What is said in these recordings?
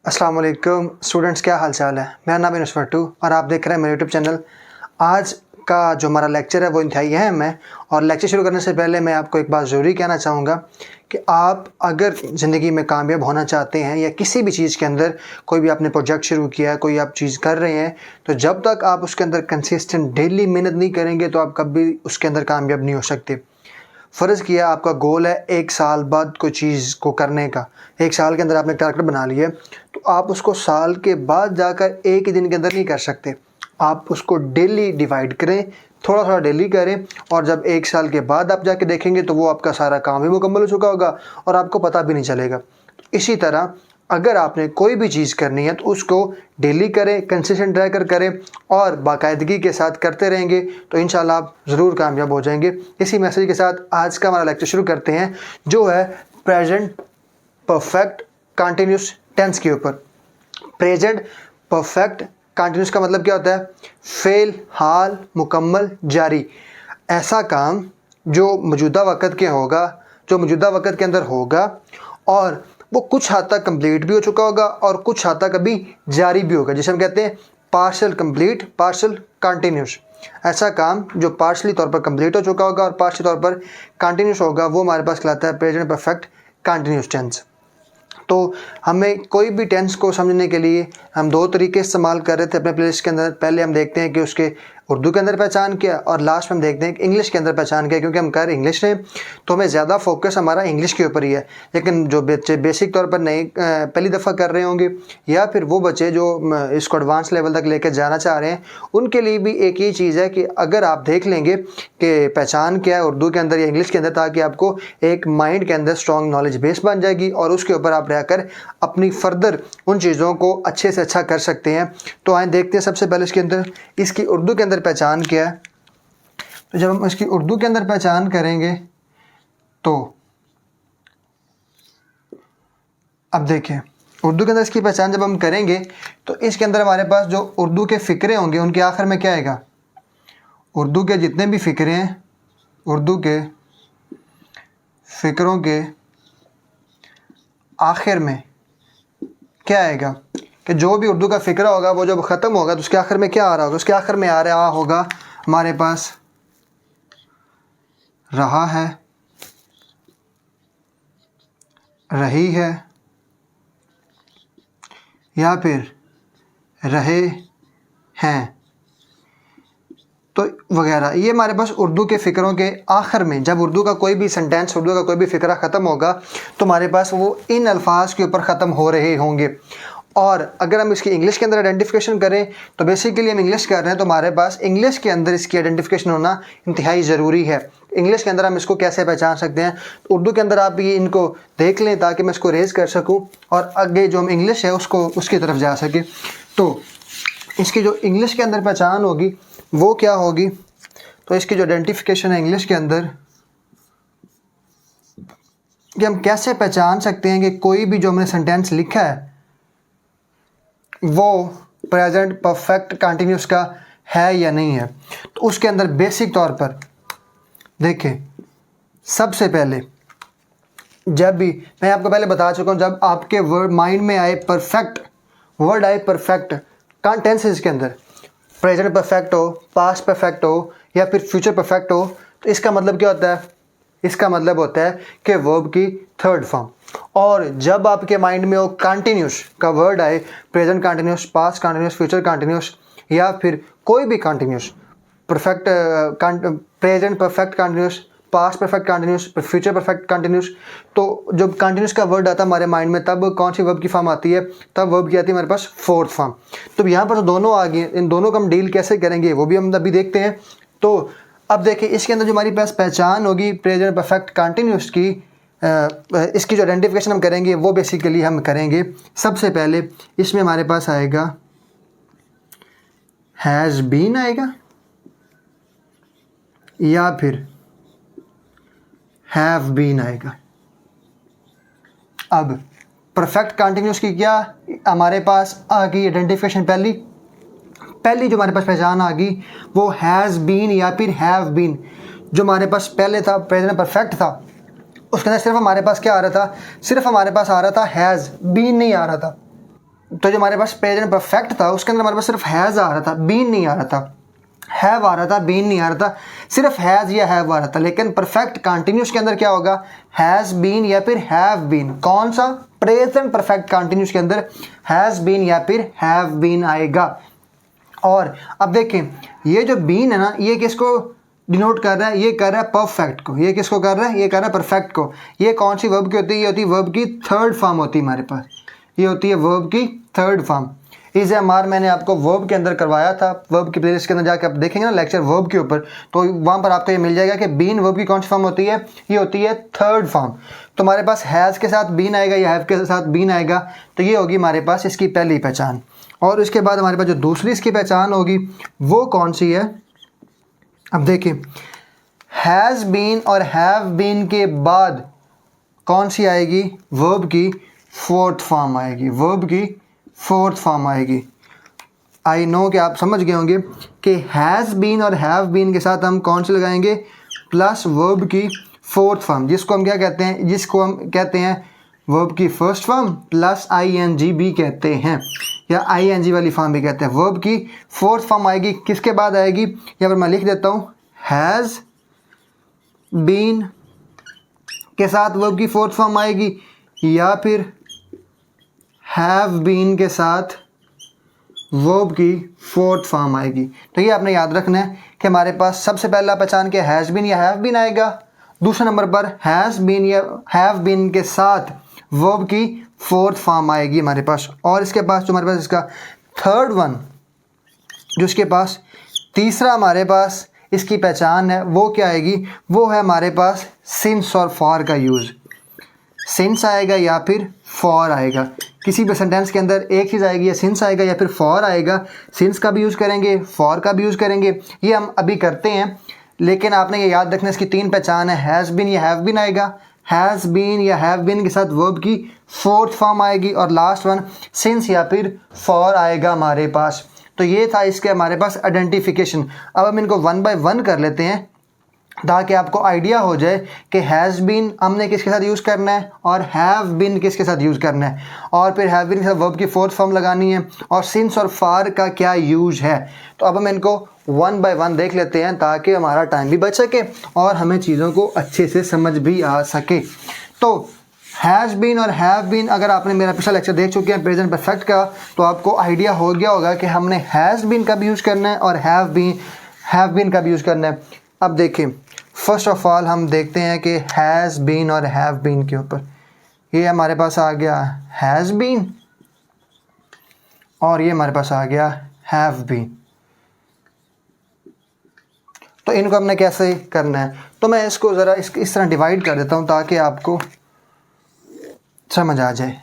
अस्सलाम वालेकुम स्टूडेंट्स, क्या हाल चाल है। मेरा नाम है नुसरत और आप देख रहे हैं मेरे यूट्यूब चैनल। आज का जो हमारा लेक्चर है वो इंतहाई अहम है और लेक्चर शुरू करने से पहले मैं आपको एक बात ज़रूरी कहना चाहूँगा कि आप अगर ज़िंदगी में कामयाब होना चाहते हैं या किसी भी चीज़ के अंदर कोई भी आपने प्रोजेक्ट शुरू किया है, कोई आप चीज़ कर रहे हैं, तो जब तक आप उसके अंदर कंसिस्टेंट डेली मेहनत नहीं करेंगे तो आप कभी उसके अंदर कामयाब नहीं हो सकते। फ़र्ज़ किया आपका गोल है 1 साल बाद कोई चीज़ को करने का, 1 साल के अंदर आपने टारगेट बना लिया, तो आप उसको साल के बाद जाकर एक ही दिन के अंदर नहीं कर सकते। आप उसको डेली डिवाइड करें, थोड़ा थोड़ा डेली करें और जब 1 साल के बाद आप जाके देखेंगे तो वो आपका सारा काम भी मुकम्मल हो चुका होगा और आपको पता भी नहीं चलेगा। इसी तरह अगर आपने कोई भी चीज़ करनी है तो उसको डेली करें, कंसिस्टेंट रहकर करें और बाकायदगी के साथ करते रहेंगे तो इंशाल्लाह आप ज़रूर कामयाब हो जाएंगे। इसी मैसेज के साथ आज का हमारा लेक्चर शुरू करते हैं, जो है प्रेजेंट परफेक्ट कंटिन्यूस टेंस के ऊपर। प्रेजेंट परफेक्ट कंटिन्यूस का मतलब क्या होता है? फेल, हाल, मुकम्मल, जारी। ऐसा काम जो मौजूदा वक़्त के होगा, जो मौजूदा वक़्त के अंदर होगा और वो कुछ हद तक कंप्लीट भी हो चुका होगा और कुछ हद तक अभी जारी भी होगा, जिसे हम कहते हैं पार्शल कंप्लीट, पार्शल कंटिन्यूस। ऐसा काम जो पार्शली तौर पर कंप्लीट हो चुका होगा और पार्शली तौर पर कंटिन्यूस होगा, वो हमारे पास कहलाता है प्रेजेंट परफेक्ट कंटिन्यूस टेंस। तो हमें कोई भी टेंस को समझने के लिए हम 2 तरीके इस्तेमाल कर रहे थे अपने प्लेलिस्ट के अंदर। पहले हम देखते हैं कि उसके उर्दू के अंदर पहचान क्या और लास्ट में हम देखते हैं कि इंग्लिश के अंदर पहचान क्या, क्योंकि हम कर इंग्लिश हैं तो हमें ज़्यादा फोकस हमारा इंग्लिश के ऊपर ही है। लेकिन जो बच्चे बेसिक तौर पर नए पहली दफ़ा कर रहे होंगे या फिर वो बच्चे जो इसको एडवांस लेवल तक लेकर जाना चाह रहे हैं, उनके लिए भी एक ही चीज़ है कि अगर आप देख लेंगे कि पहचान क्या है उर्दू के अंदर या इंग्लिश के अंदर, ताकि आपको एक माइंड के अंदर स्ट्रॉन्ग नॉलेज बेस बन जाएगी और उसके ऊपर आप रहकर अपनी फर्दर उन चीज़ों को अच्छे से अच्छा कर सकते हैं। तो आए देखते हैं सबसे पहले इसके अंदर इसकी उर्दू के अंदर पहचान क्या है। तो जब हम इसकी उर्दू के अंदर पहचान करेंगे तो अब देखिए उर्दू के अंदर इसकी पहचान जब हम करेंगे तो इसके अंदर हमारे पास जो उर्दू के फ़िक्रे होंगे उनके आखिर में क्या आएगा? उर्दू के जितने भी फ़िक्रे हैं, उर्दू के फ़िक्रों के आखिर में क्या आएगा कि जो भी उर्दू का फ़िक्रा होगा वो जब ख़त्म होगा तो उसके आखिर में क्या आ रहा होगा? उसके आखिर में आ रहा होगा हमारे पास रहा है, रही है या फिर रहे हैं, तो वगैरह। ये हमारे पास उर्दू के फ़िक्रों के आखिर में जब उर्दू का कोई भी सेंटेंस, उर्दू का कोई भी फ़िक्रा ख़त्म होगा तो हमारे पास वो इन अल्फाज के ऊपर ख़त्म हो रहे होंगे। और अगर हम इसकी इंग्लिश के अंदर आइडेंटिफिकेशन करें तो बेसिकली हम इंग्लिश कर रहे हैं तो हमारे पास इंग्लिश के अंदर इसकी आइडेंटिफिकेशन होना इंतहाई ज़रूरी है। इंग्लिश के अंदर हम इसको कैसे पहचान सकते हैं? तो उर्दू के अंदर आप ये इनको देख लें ताकि मैं इसको रेज़ कर सकूं और आगे जो हम इंग्लिश है उसको उसकी तरफ जा सके। तो इसकी जो इंग्लिश के अंदर पहचान होगी वो क्या होगी? तो इसकी जो आइडेंटिफिकेशन है इंग्लिश के अंदर, कि हम कैसे पहचान सकते हैं कि कोई भी जो हमने सेंटेंस लिखा है वो प्रेजेंट परफेक्ट कंटिन्यूस का है या नहीं है। तो उसके अंदर बेसिक तौर पर देखें, सबसे पहले जब भी मैं आपको पहले बता चुका हूँ, जब आपके वर्ड माइंड में आए परफेक्ट वर्ड आए परफेक्ट टेंसेस के अंदर, प्रेजेंट परफेक्ट हो, पास्ट परफेक्ट हो या फिर फ्यूचर परफेक्ट हो, तो इसका मतलब क्या होता है? इसका मतलब होता है कि वर्ब की थर्ड फॉर्म। और जब आपके माइंड में वो कंटिन्यूस का वर्ड आए, present continuous, past continuous, future continuous या फिर कोई भी continuous, perfect present perfect continuous, past perfect continuous, future perfect continuous, तो जब कंटिन्यूस का वर्ड आता है हमारे माइंड में तब कौन सी वर्ब की फॉर्म आती है? तब वर्ब की आती है हमारे पास फोर्थ फॉर्म। तो यहाँ पर तो दोनों आ गए, इन दोनों का हम डील कैसे करेंगे वो भी हम अभी देखते हैं। तो अब देखिए इसके अंदर जो हमारी पास पहचान होगी प्रेजेंट परफेक्ट कंटिन्यूस की, इसकी जो आइडेंटिफिकेशन हम करेंगे वो बेसिकली हम करेंगे सबसे पहले इसमें हमारे पास आएगा हैज़ बीन आएगा या फिर हैव बीन आएगा। अब परफेक्ट कंटिन्यूस की क्या हमारे पास आ गई आइडेंटिफिकेशन? पहली जो हमारे पास पहचान आ गई वो हैज़ बीन या फिर हैव बीन। जो हमारे पास पहले था प्रेजेंट परफेक्ट था, उसके अंदर सिर्फ हमारे पास क्या आ रहा था? सिर्फ हमारे पास आ रहा था हैज़, बीन नहीं आ रहा था। तो जो हमारे पास प्रेजेंट परफेक्ट था उसके अंदर हमारे पास सिर्फ हैज़ आ रहा था, बीन नहीं आ रहा था। हैव आ रहा था, बीन नहीं आ रहा था, सिर्फ हैज़ या हैव आ रहा था। लेकिन परफेक्ट कंटिन्यूस के अंदर क्या होगा, हैज़ बीन या फिर हैव बीन। कौन सा, प्रेजेंट परफेक्ट कंटिन्यूस के अंदर हैज़ बीन या फिर हैव बीन आएगा। और अब देखें ये जो बीन है ना, ये किसको डिनोट कर रहा है, ये कर रहा है परफेक्ट को। ये किसको कर रहा है, ये कर रहा है परफेक्ट को। ये कौन सी वर्ब की होती है, ये होती है वर्ब की थर्ड फॉर्म होती है हमारे पास, ये होती है वर्ब की थर्ड फॉर्म। इस एमआर मैंने आपको वर्ब के अंदर करवाया था, वर्ब की प्लेलिस्ट के अंदर जाकर आप देखेंगे ना लेक्चर वर्ब के ऊपर, तो वहाँ पर आपको ये मिल जाएगा कि बीन वर्ब की कौन सी फॉर्म होती है, ये होती है थर्ड फॉर्म। तो हमारे पास हैज़ के साथ बीन आएगा या हैव के साथ बीन आएगा, तो ये होगी हमारे पास इसकी पहली पहचान। और उसके बाद हमारे पास जो दूसरी इसकी पहचान होगी वो कौन सी है, अब देखिए हैज़ बीन और हैव बीन के बाद कौन सी आएगी, वर्ब की फोर्थ फॉर्म आएगी, वर्ब की फोर्थ फॉर्म आएगी। आई नो कि आप समझ गए होंगे कि हैज़ बीन और हैव बीन के साथ हम कौन से लगाएंगे, प्लस वर्ब की फोर्थ फॉर्म, जिसको हम क्या कहते हैं, जिसको हम कहते हैं वर्ब की फर्स्ट फॉर्म प्लस आईएनजी भी कहते हैं, या आईएनजी वाली फॉर्म भी कहते हैं। वर्ब की फोर्थ फॉर्म आएगी, किसके बाद आएगी, यहाँ पर मैं लिख देता हूँ, हैज़ बीन के साथ वर्ब की फोर्थ फॉर्म आएगी, या फिर हैव बीन के साथ वर्ब की फोर्थ फॉर्म आएगी। तो ये आपने याद रखना है कि हमारे पास सबसे पहला पहचान के हैज़ बीन या हैव बीन आएगा, दूसरे नंबर पर हैज़ बीन या हैव बीन के साथ वर्ब की फोर्थ फॉर्म आएगी हमारे पास। और इसके पास जो हमारे पास इसका थर्ड वन, जो इसके पास तीसरा हमारे पास इसकी पहचान है, वो क्या आएगी, वो है हमारे पास सिंस और फॉर का यूज़। सिंस आएगा या फिर फॉर आएगा, किसी भी सेंटेंस के अंदर एक चीज़ आएगी, या सिंस आएगा या फिर फॉर आएगा। सिंस का भी यूज़ करेंगे, फॉर का भी यूज़ करेंगे, ये हम अभी करते हैं। लेकिन आपने ये याद रखना, इसकी तीन पहचान है, हैज़ बीन या हैव बीन आएगा, हैज़ बीन या हैव बीन के साथ वर्ब की फोर्थ फॉर्म आएगी, और लास्ट वन सिंस या फिर फॉर आएगा हमारे पास। तो ये था इसके हमारे पास आइडेंटिफिकेशन। अब हम इनको वन बाय वन कर लेते हैं ताकि आपको आइडिया हो जाए कि हैज़ बीन हमने किसके साथ यूज़ करना है और हैव बीन किसके साथ यूज़ करना है, और फिर हैव बीन के साथ वर्ब की फोर्थ फॉर्म लगानी है, और सिंस और फार का क्या यूज है। तो अब हम इनको वन बाय वन देख लेते हैं ताकि हमारा टाइम भी बच सके और हमें चीज़ों को अच्छे से समझ भी आ सके। तो हैज़ बीन और हैव बीन, अगर आपने मेरा पिछला लेक्चर देख चुके हैं प्रेजेंट परफेक्ट का, तो आपको आइडिया हो गया होगा कि हमने हैज़ बीन का भी यूज़ करना है और हैव बीन का भी यूज़ करना है। अब देखिए फर्स्ट ऑफ ऑल हम देखते हैं कि हैज़ बीन और हैव बीन के ऊपर, ये हमारे पास आ गया हैज़ बीन और ये हमारे पास आ गया हैव बीन। तो इनको हमने कैसे करना है, तो मैं इसको ज़रा इस तरह डिवाइड कर देता हूँ ताकि आपको समझ आ जाए।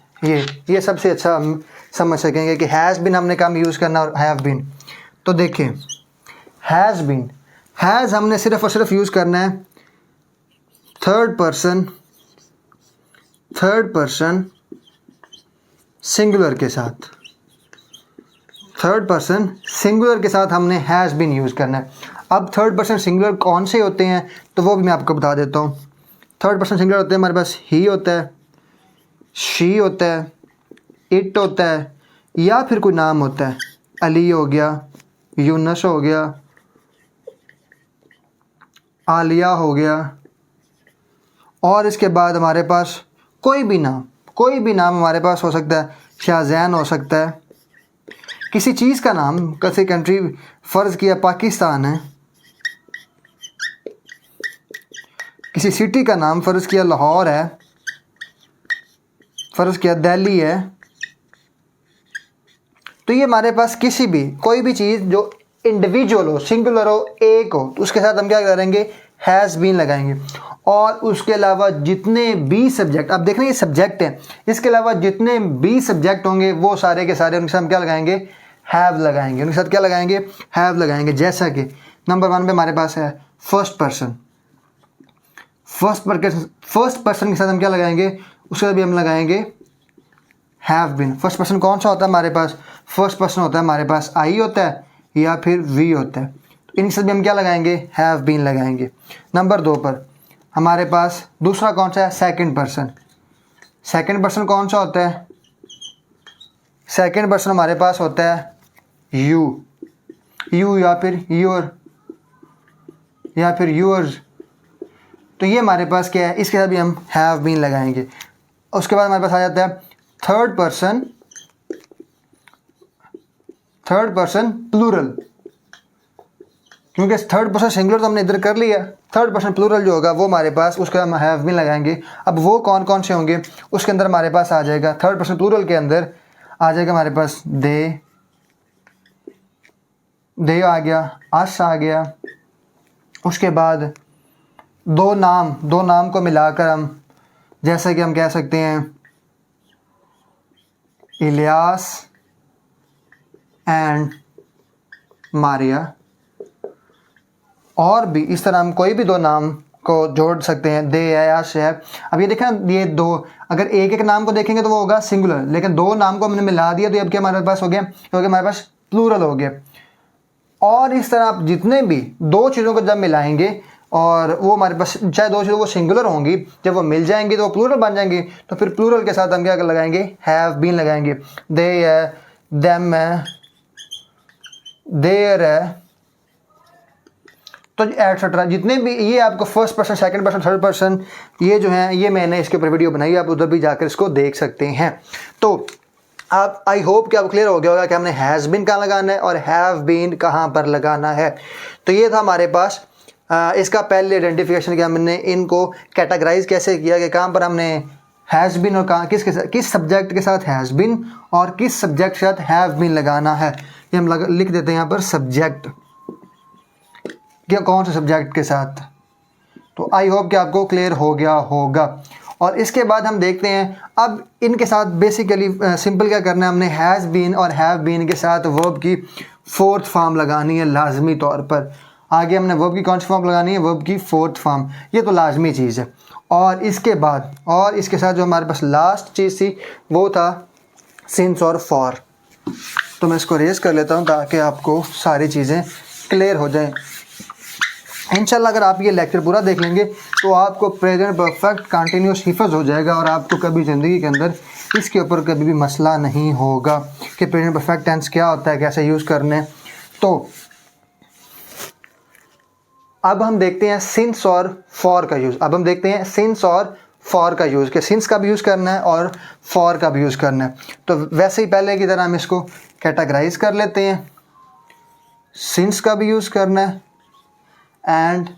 ये सबसे अच्छा हम समझ सकेंगे कि हैज़ बीन हमने कम यूज़ करना और हैव बीन। तो देखिए हैज़ बीन, हैज़ हमने सिर्फ और सिर्फ यूज़ करना है थर्ड पर्सन सिंगुलर के साथ। थर्ड पर्सन सिंगुलर के साथ हमने हैज़ बीन यूज़ करना है। अब थर्ड पर्सन सिंगुलर कौन से होते हैं तो वो भी मैं आपको बता देता हूँ। थर्ड पर्सन सिंगुलर होते हैं हमारे पास ही होता है, शी होता है, इट होता है, या फिर कोई नाम होता है, अली हो गया, यूनस हो गया, आलिया हो गया, और इसके बाद हमारे पास कोई भी नाम हमारे पास हो सकता है। शाहजैन हो सकता है, किसी चीज़ का नाम, किसी कंट्री, फ़र्ज़ किया पाकिस्तान है, किसी सिटी का नाम फ़र्ज़ किया लाहौर है, फ़र्ज़ किया दिल्ली है। तो ये हमारे पास किसी भी कोई भी चीज़ जो इंडिविजुअल हो, सिंगुलर हो, एक हो, तो उसके साथ हम क्या करेंगे, हैज़ बीन लगाएंगे। और उसके अलावा जितने भी सब्जेक्ट, अब देखना ये सब्जेक्ट है, इसके अलावा जितने भी सब्जेक्ट होंगे वो सारे के सारे उनके साथ हम क्या लगाएंगे, हैव लगाएंगे। उनके साथ क्या लगाएंगे, हैव लगाएंगे। जैसा कि नंबर वन पे हमारे पास है फर्स्ट पर्सन के साथ हम क्या लगाएंगे, उसके साथ भी हम लगाएंगे हैव बीन। फर्स्ट पर्सन कौन सा होता है हमारे पास, फर्स्ट पर्सन होता है हमारे पास आई होता है या फिर वी होता है। तो इनके साथ भी हम क्या लगाएंगे, हैव बीन लगाएंगे। नंबर दो पर हमारे पास दूसरा कौन सा है, सेकंड पर्सन। सेकंड पर्सन कौन सा होता है, सेकंड पर्सन हमारे पास होता है यू या फिर योर या फिर यूअर्स। तो ये हमारे पास क्या है, इसके साथ भी हम हैव बीन लगाएंगे। उसके बाद हमारे पास आ जाता है थर्ड पर्सन प्लूरल, क्योंकि थर्ड पर्सन सिंगुलर तो हमने इधर कर लिया, थर्ड पर्सन प्लूरल जो होगा वो हमारे पास, उसका हम हैव बीन लगाएंगे। अब वो कौन कौन से होंगे उसके अंदर हमारे पास आ जाएगा, थर्ड पर्सन प्लूरल के अंदर आ जाएगा हमारे पास दे आ गया, अस आ गया। उसके बाद दो नाम को मिलाकर हम, जैसे कि हम कह सकते हैं इलियास एंड मारिया, और भी इस तरह हम कोई भी दो नाम को जोड़ सकते हैं, दे है, यश है। अब ये देखें ना, ये दो, अगर एक एक नाम को देखेंगे तो वो होगा सिंगुलर, लेकिन दो नाम को हमने मिला दिया तो अब क्या हमारे पास हो गया, क्योंकि हमारे पास प्लूरल हो गया। और इस तरह आप जितने भी दो चीज़ों को जब मिलाएंगे और वो हमारे पास, चाहे दो चीज़ों वो सिंगुलर होंगी, जब वो मिल जाएंगी तो वो प्लूरल बन जाएंगी। तो फिर प्लूरल के साथ हम क्या लगाएंगे, हैव बीन लगाएंगे। दे है, देम है, देयर है, तो एटसेट्रा जितने भी ये आपको first person, second person, third person, ये जो है ये मैंने इसके ऊपर वीडियो बनाई, आप उधर भी जाकर इसको देख सकते हैं। तो आप, आई होप कि आपको क्लियर हो गया होगा कि हमने हैज़ बीन कहाँ लगाना है और हैव बीन कहाँ पर लगाना है। तो ये था हमारे पास इसका पहले आइडेंटिफिकेशन कि हमने इनको कैटेगराइज कैसे किया कि कहाँ पर हमने हैज़ बीन और कहाँ किस सब्जेक्ट के साथ हैज़ बीन और किस सब्जेक्ट के साथ हैव बीन लगाना है। ये हम लिख देते हैं यहाँ पर सब्जेक्ट, क्या कौन से सब्जेक्ट के साथ। तो आई होप कि आपको क्लियर हो गया होगा। और इसके बाद हम देखते हैं अब इनके साथ बेसिकली सिंपल क्या करना है, हमने हैज़ बीन और हैव बीन के साथ वर्ब की फोर्थ फॉर्म लगानी है लाजमी तौर पर। आगे हमने वर्ब की कौन सी फॉर्म लगानी है, वर्ब की फोर्थ फॉर्म, ये तो लाजमी चीज़ है। और इसके बाद और इसके साथ जो हमारे पास लास्ट चीज़ थी वो था सिंस और फॉर। तो मैं इसको रेज कर लेता हूँ ताकि आपको सारी चीज़ें क्लियर हो जाएं। इंशाल्लाह अगर आप ये लेक्चर पूरा देख लेंगे तो आपको प्रेजेंट परफेक्ट कंटिन्यूस हिफज हो जाएगा और आपको कभी ज़िंदगी के अंदर इसके ऊपर कभी भी मसला नहीं होगा कि प्रेजेंट परफेक्ट टेंस क्या होता है, कैसे यूज़ करने। तो अब हम देखते हैं सिंस और फॉर का यूज़। अब हम देखते हैं सिंस और फॉर का यूज़, कि सिंस का भी यूज़ करना है और फॉर का भी यूज़ करना है। तो वैसे ही पहले की तरह हम इसको कैटेगराइज कर लेते हैं, सिंस का भी यूज़ करना है एंड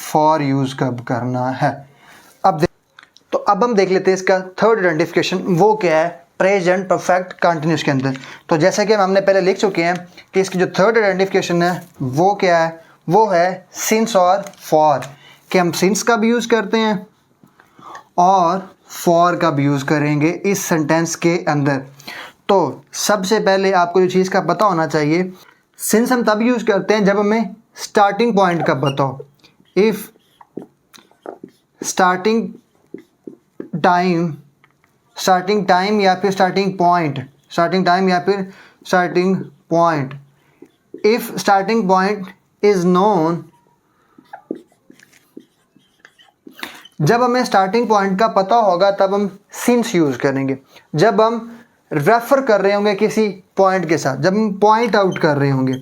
फॉर यूज़ कब करना है। अब हम देख लेते हैं इसका थर्ड आइडेंटिफिकेशन, वो क्या है प्रेजेंट परफेक्ट कंटिन्यूस के अंदर। तो जैसे कि हमने पहले लिख चुके हैं कि इसकी जो थर्ड आइडेंटिफिकेशन है वो क्या है, वो है सिंस और फॉर, कि हम सिंस का भी यूज़ करते हैं और फॉर का भी यूज़ करेंगे इस सेंटेंस के अंदर। तो सबसे पहले आपको जो चीज़ का पता होना चाहिए, सिंस हम तब यूज़ करते हैं जब हमें स्टार्टिंग पॉइंट का पता हो। इफ़ स्टार्टिंग टाइम या फिर starting point, if starting point is known, जब हमें स्टार्टिंग पॉइंट का पता होगा तब हम सिंस यूज़ करेंगे। जब हम रेफ़र कर रहे होंगे किसी पॉइंट के साथ, जब हम पॉइंट आउट कर रहे होंगे,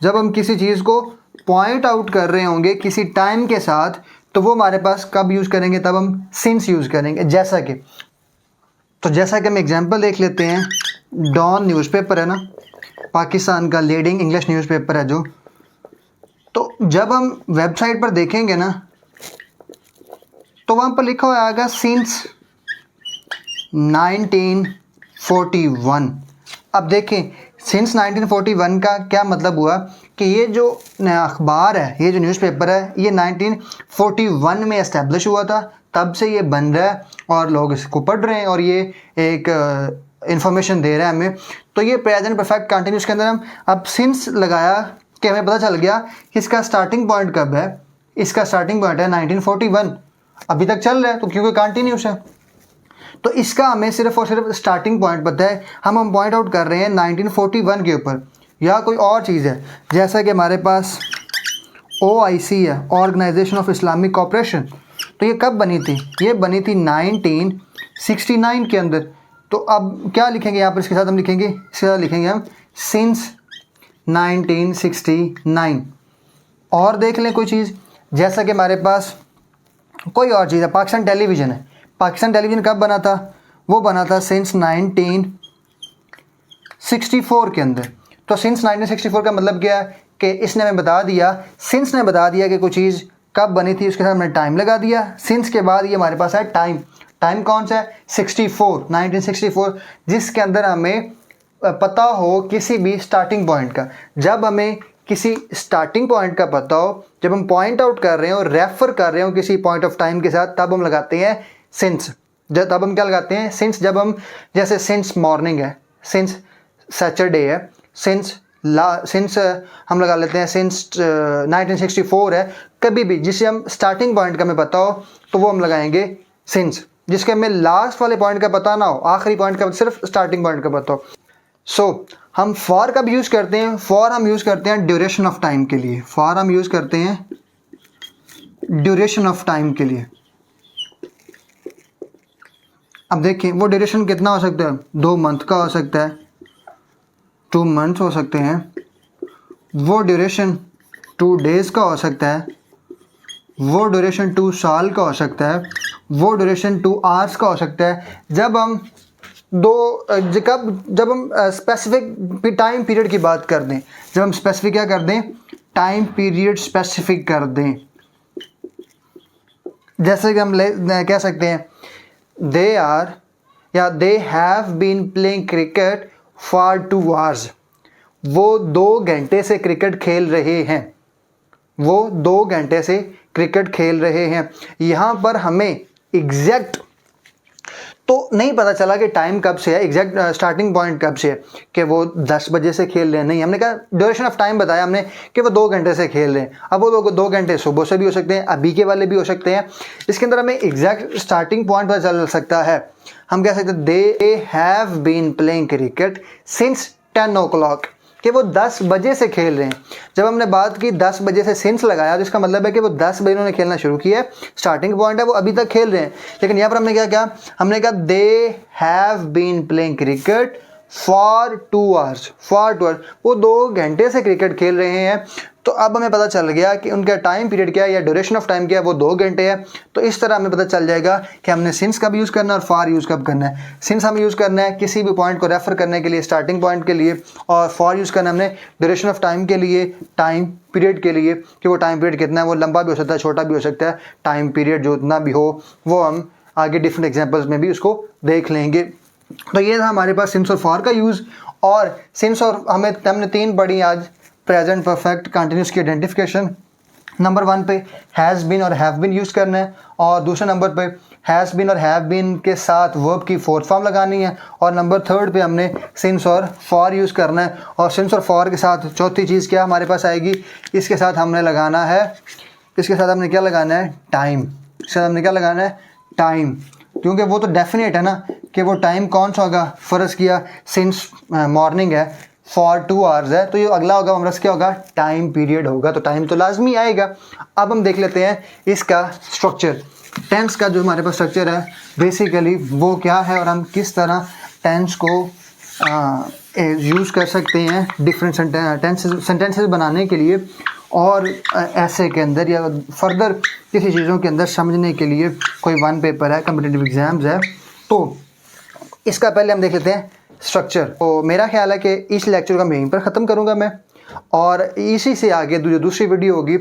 जब हम किसी चीज़ को पॉइंट आउट कर रहे होंगे किसी टाइम के साथ, तो वो हमारे पास कब यूज़ करेंगे, तब हम सिंस यूज़ करेंगे। जैसा कि हम एग्जांपल देख लेते हैं। डॉन न्यूज़पेपर है ना, पाकिस्तान का लीडिंग इंग्लिश न्यूज़पेपर है जो, तो जब हम वेबसाइट पर देखेंगे ना तो वहाँ पर लिखा हुआ आएगा सिंस 1941। अब देखें सिंस 1941 का क्या मतलब हुआ कि ये जो अखबार है, ये जो न्यूज़पेपर है, ये 1941 में इस्टेब्लिश हुआ था, तब से ये बन रहा है और लोग इसको पढ़ रहे हैं और ये एक इंफॉर्मेशन दे रहा है हमें। तो ये प्रेजेंट परफेक्ट कंटिन्यूस के अंदर हम अब सिंस लगाया कि हमें पता चल गया कि इसका स्टार्टिंग पॉइंट कब है। इसका स्टार्टिंग पॉइंट है 1941, अभी तक चल रहा है तो क्योंकि कंटिन्यूस है। तो इसका हमें सिर्फ और सिर्फ स्टार्टिंग पॉइंट पता है, हम पॉइंट आउट कर रहे हैं 1941 के ऊपर, या कोई और चीज़ है। जैसा कि हमारे पास OIC है, ऑर्गेनाइजेशन ऑफ इस्लामिक कोऑपरेशन, तो ये कब बनी थी, ये बनी थी 1969 के अंदर। तो अब क्या लिखेंगे यहाँ पर, इसके साथ हम लिखेंगे, इसके साथ लिखेंगे हम सिंस 1969। और देख लें कोई चीज़, जैसा कि हमारे पास कोई और चीज़ है, पाकिस्तान टेलीविज़न है। पाकिस्तान टेलीविज़न कब बना था? वो बना था सिंस 1964 के अंदर। तो सिंस 1964 का मतलब क्या है कि इसने हमें बता दिया, सिंस ने बता दिया कि कोई चीज़ कब बनी थी, उसके साथ हमने टाइम लगा दिया। सिंस के बाद ये हमारे पास है टाइम। टाइम कौन सा है? 1964, जिसके अंदर हमें पता हो किसी भी स्टार्टिंग पॉइंट का। जब हमें किसी स्टार्टिंग पॉइंट का पता हो, जब हम पॉइंट आउट कर रहे हो, रेफर कर रहे हो किसी पॉइंट ऑफ टाइम के साथ, तब हम लगाते हैं सिंस। तब हम क्या लगाते हैं? सिंस। जब हम जैसे सिंस मॉर्निंग है, सिंस सैटरडे है, सिंस हम लगा लेते हैं सिंस 1964 है। कभी भी जिसे हम स्टार्टिंग पॉइंट का हमें पता हो तो वो हम लगाएंगे सिंस। जिसके हमें लास्ट वाले पॉइंट का पता ना हो, आखिरी पॉइंट का, सिर्फ स्टार्टिंग पॉइंट का पता हो। सो हम फॉर कब यूज़ करते हैं? फॉर हम यूज़ करते हैं ड्यूरेशन ऑफ टाइम के लिए। फॉर हम यूज़ करते हैं ड्यूरेशन ऑफ टाइम के लिए। अब देखें वो ड्यूरेशन कितना हो सकता है? 2 मंथ का हो सकता है, 2 मंथ्स हो सकते हैं। वो ड्यूरेशन 2 डेज़ का हो सकता है। वो ड्यूरेशन 2 साल का हो सकता है। वो ड्यूरेशन 2 आवर्स का हो सकता है। जब हम जब हम स्पेसिफिक टाइम पीरियड की बात कर दें, जब हम स्पेसिफिक क्या कर दें? टाइम पीरियड स्पेसिफिक कर दें। जैसे कि हम कह सकते हैं दे आर या they have been playing cricket for 2 hours. वो 2 घंटे से क्रिकेट खेल रहे हैं। वो 2 घंटे से क्रिकेट खेल रहे हैं। यहाँ पर हमें एग्जैक्ट तो नहीं पता चला कि टाइम कब से है, एग्जैक्ट स्टार्टिंग पॉइंट कब से है, कि वो 10 बजे से खेल रहे हैं। नहीं, हमने कहा ड्यूरेशन ऑफ टाइम बताया हमने कि वो 2 घंटे से खेल रहे हैं। अब वो 2 घंटे सुबह से भी हो सकते हैं, अभी के वाले भी हो सकते हैं। इसके अंदर हमें एग्जैक्ट स्टार्टिंग पॉइंट पता चल सकता है। हम कह सकते हैं they have been playing cricket since 10 o'clock, कि वो 10 बजे से खेल रहे हैं। जब हमने बात की 10 बजे से सिंस लगाया, तो इसका मतलब है कि वो 10 बजे उन्होंने खेलना शुरू किया है, स्टार्टिंग पॉइंट है, वो अभी तक खेल रहे हैं। लेकिन यहाँ पर हमने क्या कहा? हमने कहा they have been playing cricket for 2 hours. For 2 hours, वो 2 घंटे से क्रिकेट खेल रहे हैं। तो अब हमें पता चल गया कि उनका टाइम पीरियड क्या है या ड्यूरेशन ऑफ टाइम क्या है, वो 2 घंटे है। तो इस तरह हमें पता चल जाएगा कि हमने सिंस कब यूज़ करना है और फॉर यूज़ कब करना है। सिंस हमें यूज़ करना है किसी भी पॉइंट को रेफर करने के लिए, स्टार्टिंग पॉइंट के लिए, और फॉर यूज़ करना है हमने ड्यूरेशन ऑफ टाइम के लिए, टाइम पीरियड के लिए, कि वो टाइम पीरियड कितना है, वो लंबा भी हो सकता है, छोटा भी हो सकता है। टाइम पीरियड जो उतना भी हो, वो हम आगे डिफरेंट एग्जाम्पल्स में भी उसको देख लेंगे। तो ये था हमारे पास सिंस और फॉर का यूज़। और सिंस और हमने 3 पढ़ी आज। प्रेजेंट परफेक्ट कंटिन्यूस की आइडेंटिफिकेशन। नंबर 1 पे हैज़ बीन और हैव बीन यूज़ करना है, और दूसरे नंबर पे हैज़ बीन और हैव बीन के साथ वर्ब की 4th फॉर्म लगानी है, और नंबर 3 पे हमने सिंस और फॉर यूज़ करना है। और सिंस और फॉर के साथ चौथी चीज़ क्या हमारे पास आएगी? इसके साथ हमने लगाना है, इसके साथ हमने क्या लगाना है? टाइम। इसके साथ हमने क्या लगाना है? टाइम। क्योंकि वो तो डेफिनेट है ना कि वो टाइम कौन सा होगा। फ़र्ज़ किया सिंस मॉर्निंग है, फॉर 2 आवर्स है, तो ये अगला होगा हमारा क्या होगा? टाइम पीरियड होगा। तो टाइम तो लाजमी आएगा। अब हम देख लेते हैं इसका स्ट्रक्चर। टेंस का जो हमारे पास स्ट्रक्चर है बेसिकली वो क्या है, और हम किस तरह टेंस को यूज़ कर सकते हैं डिफरेंट सेंटेंसेस बनाने के लिए, और ऐसे के अंदर या फर्दर किसी चीज़ों के अंदर समझने के लिए। कोई 1 पेपर है, कॉम्पिटिटिव एग्ज़ाम्स है, तो इसका पहले हम देख लेते हैं स्ट्रक्चर। तो मेरा ख्याल है कि इस लेक्चर का मैं यहीं पर ख़त्म करूँगा मैं, और इसी से आगे जो दूसरी वीडियो होगी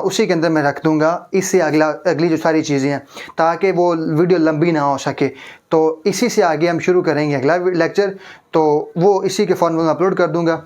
उसी के अंदर मैं रख दूँगा इससे अगली जो सारी चीज़ें हैं, ताकि वो वीडियो लंबी ना हो सके। तो इसी से आगे हम शुरू करेंगे अगला लेक्चर, तो वो इसी के फ़ौरन मैं अपलोड कर दूँगा।